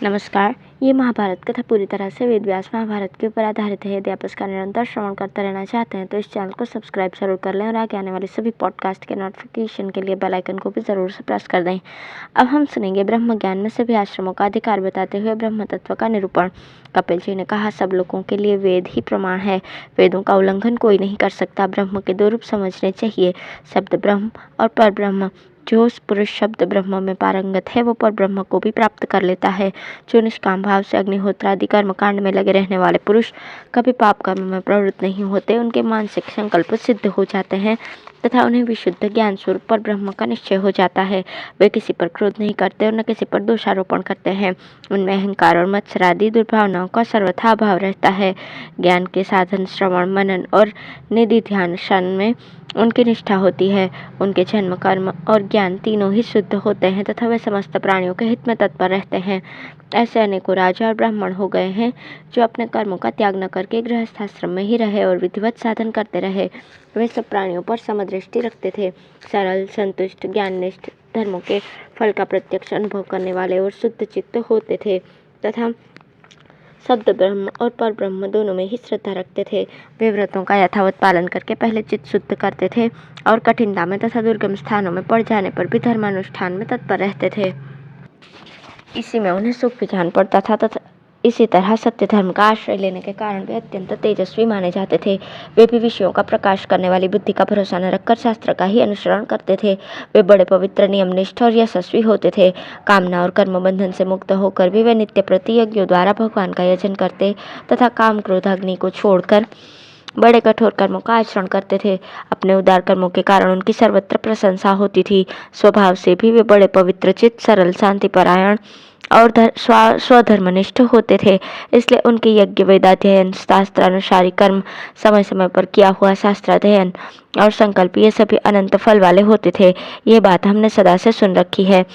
नमस्कार। ये महाभारत कथा पूरी तरह से वेद व्यास महाभारत के ऊपर आधारित है। यदि आप इसका निरंतर श्रवण करते रहना चाहते हैं तो इस चैनल को सब्सक्राइब जरूर कर लें और आगे आने वाले सभी पॉडकास्ट के नोटिफिकेशन के लिए बेल आइकन को भी जरूर से प्रेस कर दें। अब हम सुनेंगे ब्रह्म ज्ञान में सभी आश्रमों का अधिकार बताते हुए ब्रह्म तत्व का निरूपण। कपिल जी ने कहा, सब लोगों के लिए वेद ही प्रमाण है। वेदों का उल्लंघन कोई नहीं कर सकता। ब्रह्म के दो रूप समझने चाहिए, शब्द ब्रह्म और पर ब्रह्म। जो पुरुष शब्द ब्रह्म में पारंगत है वो पर ब्रह्म को भी प्राप्त कर लेता है। जो निष्काम भाव से अग्निहोत्र आदि कर्म कांड में लगे रहने वाले पुरुष कभी पाप कर्म में प्रवृत्त नहीं होते। उनके मानसिक संकल्प सिद्ध हो जाते हैं तथा उन्हें विशुद्ध ज्ञान स्वरूप पर ब्रह्म का निश्चय हो जाता है। वे किसी पर क्रोध नहीं करते और न किसी पर दोषारोपण करते हैं। उनमें अहंकार और मत्सर आदि दुर्भावनाओं का सर्वथा अभाव रहता है। ज्ञान के साधन श्रवण, मनन और निधि ध्यान में उनकी निष्ठा होती है। उनके जन्म, कर्म और ज्ञान तीनों ही शुद्ध होते हैं तथा वे समस्त प्राणियों के हित में तत्पर रहते हैं। ऐसे अनेकों राजा और ब्राह्मण हो गए हैं जो अपने कर्मों का त्याग न करके गृहस्थाश्रम में ही रहे और विधिवत साधन करते रहे। वे सब प्राणियों पर समदृष्टि रखते थे। सरल, संतुष्ट, ज्ञाननिष्ठ, धर्मों के फल का प्रत्यक्ष अनुभव करने वाले और शुद्ध चित्त होते थे तथा शब्द ब्रह्म और पर ब्रह्म दोनों में ही श्रद्धा रखते थे। वे व्रतों का यथावत पालन करके पहले चित्त शुद्ध करते थे और कठिनता में तथा दुर्गम स्थानों में पड़ जाने पर भी धर्मानुष्ठान में तत्पर रहते थे। इसी में उन्हें सुख भी जान पड़ता था तथा इसी तरह सत्य धर्म का आश्रय लेने के कारण वे अत्यंत तेजस्वी माने जाते थे। वे भी विषयों का प्रकाश करने वाली बुद्धि का भरोसा न रखकर शास्त्र का ही अनुसरण करते थे। वे बड़े पवित्र, नियमनिष्ठ और यशस्वी होते थे। कामना और कर्म बंधन से मुक्त होकर भी वे नित्य प्रति यज्ञों द्वारा भगवान का यजन करते तथा काम क्रोध अग्नि को छोड़कर बड़े कठोर कर्मों का आचरण करते थे। अपने उदार कर्मों के कारण उनकी सर्वत्र प्रशंसा होती थी। स्वभाव से भी वे बड़े पवित्र चित्त, सरल, शांतिपरायण और स्वधर्मनिष्ठ होते थे। इसलिए उनके यज्ञ, वेदाध्ययन, शास्त्रानुसारी कर्म, समय समय पर किया हुआ शास्त्राध्ययन और संकल्प, ये सभी अनंत फल वाले होते थे। ये बात हमने सदा से सुन रखी है।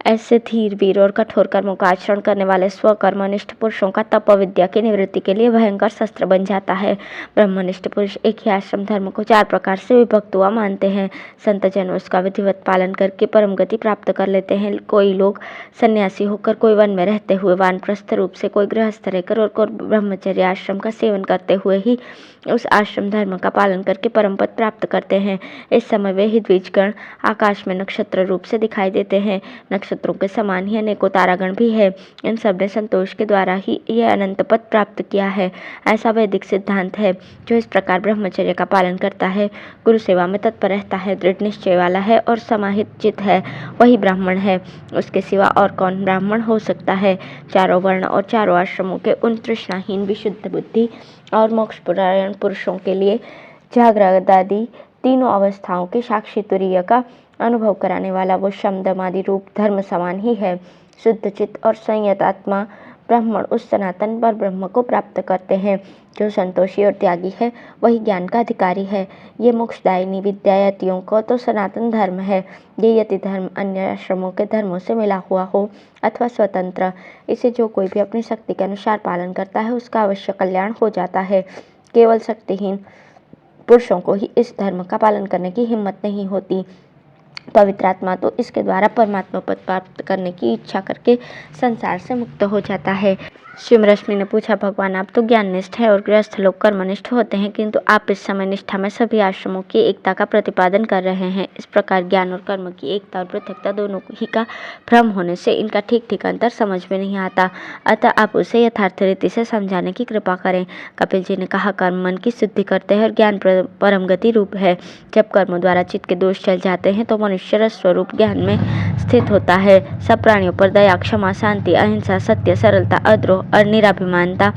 ऐसे धीर, वीर और कठोर कर्मों का आचरण करने वाले स्वकर्मनिष्ठ पुरुषों का तप विद्या की निवृत्ति के लिए भयंकर शस्त्र बन जाता है। ब्रह्मनिष्ठ पुरुष एक ही आश्रम धर्म को 4 प्रकार से विभक्त हुआ मानते हैं। संत जन उसका विधिवत पालन करके परम गति प्राप्त कर लेते हैं। कोई लोग सन्यासी होकर, कोई वन में रहते हुए, वानप्रस्थ रूप से, कोई गृहस्थ रहकर और कोई ब्रह्मचर्य आश्रम का सेवन करते हुए ही उस आश्रम धर्म का पालन करके परम पद प्राप्त करते हैं। इस समय वे ही द्विजगण आकाश में नक्षत्र रूप से दिखाई देते हैं। नक्षत्रों के समान ही अनेकों तारागण भी है। इन सब ने संतोष के द्वारा ही यह अनंत पद प्राप्त किया है। ऐसा वैदिक सिद्धांत है। जो इस प्रकार ब्रह्मचर्य का पालन करता है, गुरु सेवा में तत्पर रहता है, दृढ़ निश्चय वाला है और समाहित चित्त है, वही ब्राह्मण है। उसके सिवा और कौन ब्राह्मण हो सकता है। चारों वर्ण और चारों आश्रमों के उन तृष्णाहीन, विशुद्ध बुद्धि और मोक्षपरायण पुरुषों के लिए जागृत आदि तीनों अवस्थाओं के साक्षी तुरीय का अनुभव कराने वाला वो शम, दम आदि रूप धर्म समान ही है। शुद्ध चित्त और संयत आत्मा ब्राह्मण उस सनातन पर ब्रह्म को प्राप्त करते हैं। जो संतोषी और त्यागी है वही ज्ञान का अधिकारी है। ये मोक्षदायिनी विद्या यतियों को तो सनातन धर्म है। ये यति धर्म अन्य आश्रमों के धर्मों से मिला हुआ हो अथवा स्वतंत्र, इसे जो कोई भी अपनी शक्ति के अनुसार पालन करता है उसका अवश्य कल्याण हो जाता है। केवल शक्तिहीन पुरुषों को ही इस धर्म का पालन करने की हिम्मत नहीं होती। पवित्र आत्मा तो इसके द्वारा परमात्मा पद प्राप्त करने की इच्छा करके संसार से मुक्त हो जाता है। शिवरश्मि ने पूछा, भगवान आप तो ज्ञाननिष्ठ है और गृहस्थ लोग कर्मनिष्ठ होते हैं, किंतु आप इस समय निष्ठा में सभी आश्रमों की एकता का प्रतिपादन कर रहे हैं। इस प्रकार ज्ञान और कर्म की एकता और पृथकता दोनों ही का भ्रम होने से इनका ठीक ठीक अंतर समझ में नहीं आता। अतः आप उसे यथार्थ रीति से समझाने की कृपा करें। कपिल जी ने कहा, कर्म मन की शुद्धि करते हैं और ज्ञान परम गति रूप है। जब कर्म द्वारा चित्त के दोष चल जाते हैं तो मनुष्य स्वरूप ज्ञान में स्थित होता है। सब प्राणियों पर दया, क्षमा, शांति, अहिंसा, सत्य, सरलता, अद्रोह और निराभिमानता,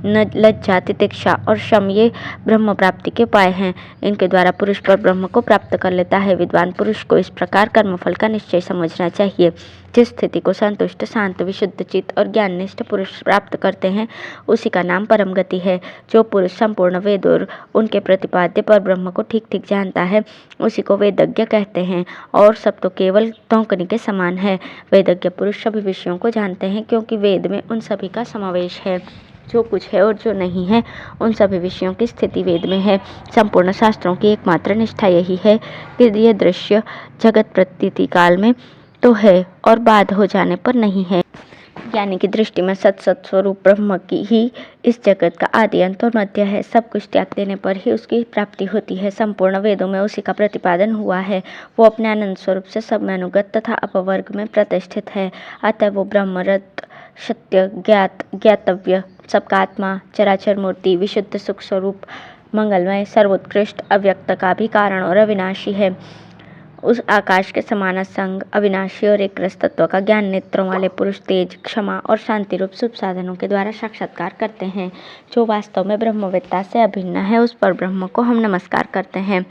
लज्जा, तितिक्षा और शम ये ब्रह्म प्राप्ति के उपाय हैं। इनके द्वारा पुरुष पर ब्रह्म को प्राप्त कर लेता है। विद्वान पुरुष को इस प्रकार कर्मफल का निश्चय समझना चाहिए। जिस स्थिति को संतुष्ट, शांत, विशुद्ध चित्त और ज्ञाननिष्ठ पुरुष प्राप्त करते हैं उसी का नाम परम गति है। जो पुरुष संपूर्ण वेद और उनके प्रतिपाद्य पर ब्रह्म को ठीक ठीक जानता है उसी को वेदज्ञ कहते हैं और सब तो केवल धौंकनी के समान है। वेदज्ञ पुरुष सभी विषयों को जानते हैं क्योंकि वेद में उन सभी का समावेश है। जो कुछ है और जो नहीं है उन सभी विषयों की स्थिति वेद में है। संपूर्ण शास्त्रों की एकमात्र निष्ठा यही है कि यह दृश्य जगत प्रतीति काल में तो है और बाध हो जाने पर नहीं है। यानी कि दृष्टि में सत स्वरूप ब्रह्म की ही इस जगत का आदि अंत और मध्य है। सब कुछ त्याग देने पर ही उसकी प्राप्ति होती है। संपूर्ण वेदों में उसी का प्रतिपादन हुआ है। वो अपने आनंद स्वरूप से सब में अनुगत तथा अपवर्ग में प्रतिष्ठित है। अतः वो ब्रह्मरत, सत्य, ज्ञात, ज्ञातव्य, सबका आत्मा, चराचर मूर्ति, विशुद्ध सुख स्वरूप, मंगलमय, सर्वोत्कृष्ट, अव्यक्त का भी कारण और अविनाशी है। उस आकाश के समान संग, अविनाशी और एक रस तत्व का ज्ञान नेत्रों वाले पुरुष तेज, क्षमा और शांति रूप शुभ साधनों के द्वारा साक्षात्कार करते हैं। जो वास्तव में ब्रह्मवेत्ता से अभिन्न है, उस पर ब्रह्म को हम नमस्कार करते हैं।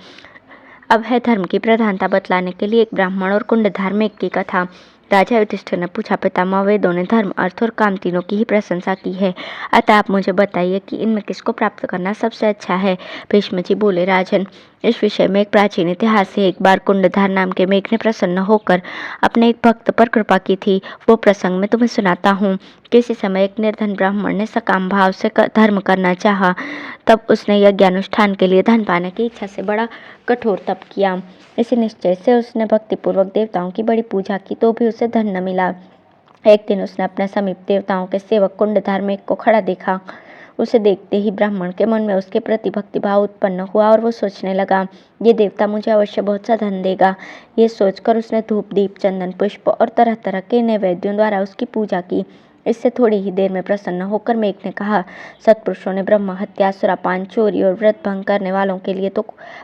अब है धर्म की प्रधानता बतलाने के लिए एक ब्राह्मण और कुंडधार मेघ की कथा। राजा युधिष्ठिर ने पूछा, पितामह, वेदों ने धर्म, अर्थ और काम तीनों की ही प्रशंसा की है, अतः आप मुझे बताइए कि इनमें किसको प्राप्त करना सबसे अच्छा है। भीष्म जी बोले, राजन, इस विषय में एक प्राचीन इतिहास है। एक बार कुंडधार नाम के मेघ ने प्रसन्न होकर अपने एक भक्त पर कृपा की थी। वो प्रसंग मैं तुम्हें सुनाता हूँ। किसी समय एक निर्धन ब्राह्मण ने सकाम भाव से धर्म करना चाहा। तब उसने यज्ञानुष्ठान के लिए धन पाने की इच्छा से बड़ा कठोर तप किया। इसी निश्चय से उसने भक्तिपूर्वक देवताओं की बड़ी पूजा की, तो भी उसे धन न मिला। एक दिन उसने अपने समीप देवताओं के सेवक कुंडधार मेघ को खड़ा देखा। उसे देखते ही ब्राह्मण के मन में उसके प्रति भक्तिभाव उत्पन्न हुआ और वो सोचने लगा, ये देवता मुझे अवश्य बहुत सा धन देगा। ये सोचकर उसने धूप, दीप, चंदन, पुष्प और तरह तरह के नैवेद्यों द्वारा उसकी पूजा की। इससे थोड़ी ही देर में प्रसन्न होकर मेघ ने कहा, सत्पुरुषों ने ब्रह्म हत्या, सुरापान, चोरी और व्रत भंग करने वालों के लिए तो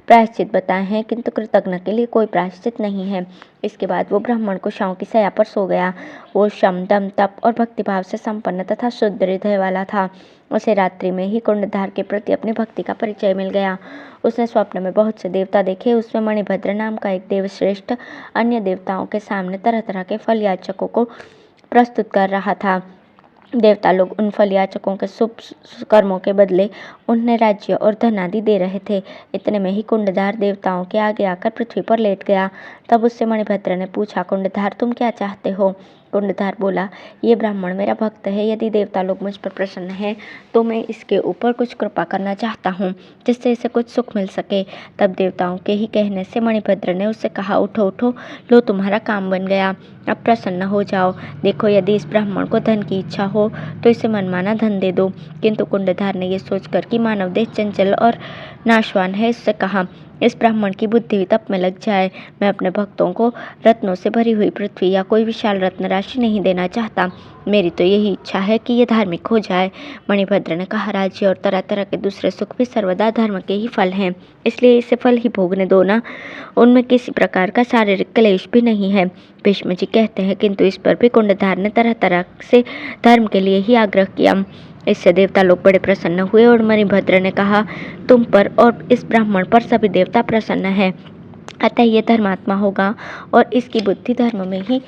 प्रायश्चित बताए हैं, किंतु कृतज्ञ के लिए कोई प्रायश्चित नहीं है। इसके बाद वो ब्राह्मण कुशाओं की शैया पर सो गया। वो शम, दम, तप और भक्तिभाव से संपन्न तथा शुद्ध हृदय वाला था। उसे रात्रि में ही कुंडधार के प्रति अपनी भक्ति का परिचय मिल गया। उसने स्वप्न में बहुत से देवता देखे। उसमें मणिभद्र नाम का एक देवश्रेष्ठ अन्य देवताओं के सामने तरह तरह के फल याचकों को प्रस्तुत कर रहा था। देवता लोग उन फल याचकों के शुभ कर्मों के बदले उन्हें राज्य और धन आदि दे रहे थे। इतने में ही कुंडधार देवताओं के आगे आकर पृथ्वी पर लेट गया। तब उससे मणिभद्र ने पूछा, कुंडधार, तुम क्या चाहते हो? कुंडधार बोला, ये ब्राह्मण मेरा भक्त है। यदि देवता लोग मुझ पर प्रसन्न हैं तो मैं इसके ऊपर कुछ कृपा करना चाहता हूँ, जिससे इसे कुछ सुख मिल सके। तब देवताओं के ही कहने से मणिभद्र ने उससे कहा, उठो उठो, लो तुम्हारा काम बन गया, अब प्रसन्न हो जाओ। देखो, यदि इस ब्राह्मण को धन की इच्छा हो तो इसे मनमाना धन दे दो। किंतु कुंडधार ने यह सोचकर कि मानव देह चंचल और नाशवान है, इससे कहा, इस ब्राह्मण की बुद्धि भी तप में लग जाए। मैं अपने भक्तों को रत्नों से भरी हुई पृथ्वी या कोई विशाल रत्न राशि नहीं देना चाहता। मेरी तो यही इच्छा है कि ये धार्मिक हो जाए। मणिभद्र ने कहा, राज्य और तरह तरह के दूसरे सुख भी सर्वदा धर्म के ही फल हैं, इसलिए इसे फल ही भोगने दो ना। उनमें किसी प्रकार का शारीरिक क्लेश भी नहीं है। भीष्म जी कहते हैं, किंतु इस पर भी कुंडधार ने तरह तरह से धर्म के लिए ही आग्रह किया। इससे देवता लोग बड़े प्रसन्न हुए और मणिभद्र ने कहा, तुम पर और इस ब्राह्मण पर सभी देवता प्रसन्न हैं, अतः ये धर्मात्मा होगा और इसकी बुद्धि धर्म में ही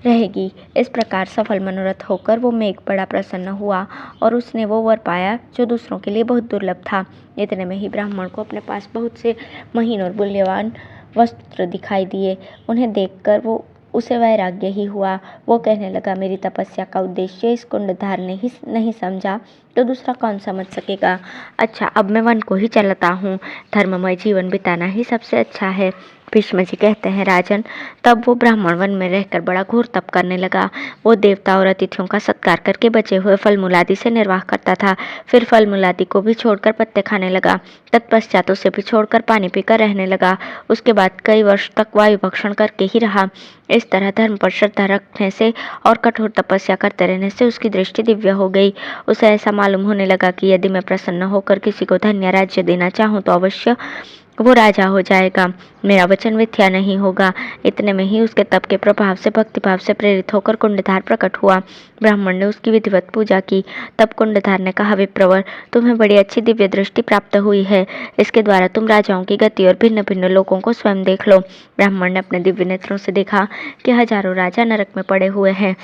रहेगी। इस प्रकार सफल मनोरथ होकर वो मेघ बड़ा प्रसन्न हुआ और उसने वो वर पाया जो दूसरों के लिए बहुत दुर्लभ था। इतने में ही ब्राह्मण को अपने पास बहुत से महीन और मूल्यवान वस्त्र दिखाई दिए। उन्हें देखकर वो उसे वैराग्य ही हुआ। वो कहने लगा, मेरी तपस्या का उद्देश्य इस कुंडधार ने ही नहीं समझा तो दूसरा कौन समझ सकेगा। अच्छा, अब मैं वन को ही चलता हूँ। धर्ममय जीवन बिताना ही सबसे अच्छा है। भीष्म जी कहते हैं, राजन, तब वो ब्राह्मण वन में रहकर बड़ा घोर तप करने लगा। वो देवता और अतिथियों का सत्कार करके बचे हुए फल मूलादि से निर्वाह करता था। फिर फल मूलादि को भी छोड़कर पत्ते खाने लगा। तत्पश्चात उसे भी छोड़कर पानी पीकर रहने लगा। उसके बाद कई वर्ष तक वायु भक्षण करके ही रहा। इस तरह धर्म पर श्रद्धा रखने से और कठोर तपस्या करते रहने से उसकी दृष्टि दिव्य हो गई। उसे ऐसा मालूम होने लगा कि यदि मैं प्रसन्न होकर किसी को धन या राज्य देना चाहूँ तो अवश्य वो राजा हो जाएगा, मेरा वचन मिथ्या नहीं होगा। इतने में ही उसके तप के प्रभाव से भक्तिभाव से प्रेरित होकर कुंडधार प्रकट हुआ। ब्राह्मण ने उसकी विधिवत पूजा की। तब कुंडधार ने कहा, विप्रवर, तुम्हें बड़ी अच्छी दिव्य दृष्टि प्राप्त हुई है। इसके द्वारा तुम राजाओं की गति और भिन्न भिन्न लोगों को स्वयं देख लो। ब्राह्मण ने अपने दिव्य नेत्रों से देखा कि हजारों राजा नरक में पड़े हुए हैं।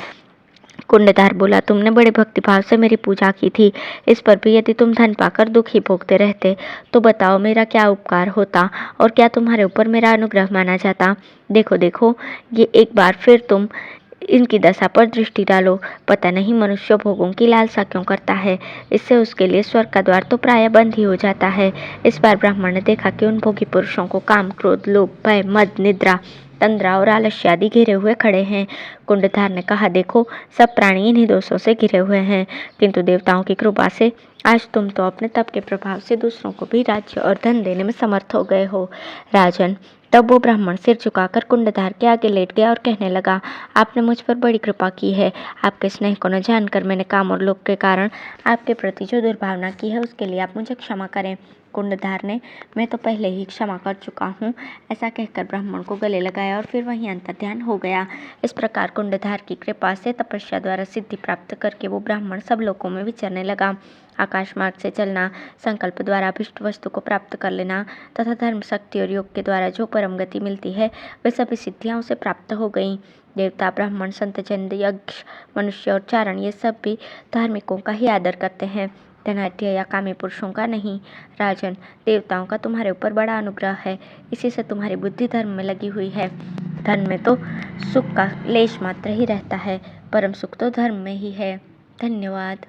कुंडधार बोला, तुमने बड़े भक्तिभाव से मेरी पूजा की थी। इस पर भी यदि तुम धन पाकर दुखी भोगते रहते तो बताओ मेरा क्या उपकार होता और क्या तुम्हारे ऊपर मेरा अनुग्रह माना जाता। देखो देखो, ये एक बार फिर तुम इनकी दशा पर दृष्टि डालो। पता नहीं मनुष्य भोगों की लालसा क्यों करता है, इससे उसके लिए स्वर्ग का द्वार तो प्राय बंद ही हो जाता है। इस बार ब्राह्मण ने देखा कि उन भोगी पुरुषों को काम, क्रोध, लोभ, भय, मद, निद्रा तंद्रा और आलस्य आदि घिरे हुए खड़े हैं। कुंडधार ने कहा, देखो सब प्राणी इन्हीं दोषों से घिरे हुए हैं, किंतु देवताओं की कृपा से आज तुम तो अपने तप के प्रभाव से दूसरों को भी राज्य और धन देने में समर्थ हो गए हो। राजन, तब वो ब्राह्मण सिर झुकाकर कुंडधार के आगे लेट गया और कहने लगा, आपने मुझ पर बड़ी कृपा की है। आपके स्नेह को न जानकर मैंने काम और लोभ के कारण आपके प्रति जो दुर्भावना की है उसके लिए आप मुझे क्षमा करें। कुंडधार ने, मैं तो पहले ही क्षमा कर चुका हूँ, ऐसा कहकर ब्राह्मण को गले लगाया और फिर वहीं अंतर्ध्यान हो गया। इस प्रकार कुंडधार की कृपा से तपस्या द्वारा सिद्धि प्राप्त करके वो ब्राह्मण सब लोकों में विचरने लगा। आकाश मार्ग से चलना, संकल्प द्वारा अभिष्ट वस्तु को प्राप्त कर लेना तथा धर्म, शक्ति और योग के द्वारा जो परम गति मिलती है वे सभी सिद्धियां उसे प्राप्त हो गईं। देवता, ब्राह्मण, संत जन, यक्ष, मनुष्य और चारण ये सब भी धार्मिकों का ही आदर करते हैं, धनाढ्य या कामी पुरुषों का नहीं। राजन, देवताओं का तुम्हारे ऊपर बड़ा अनुग्रह है, इसी से तुम्हारी बुद्धि धर्म में लगी हुई है। धन में तो सुख का लेश मात्र ही रहता है, परम सुख तो धर्म में ही है। धन्यवाद।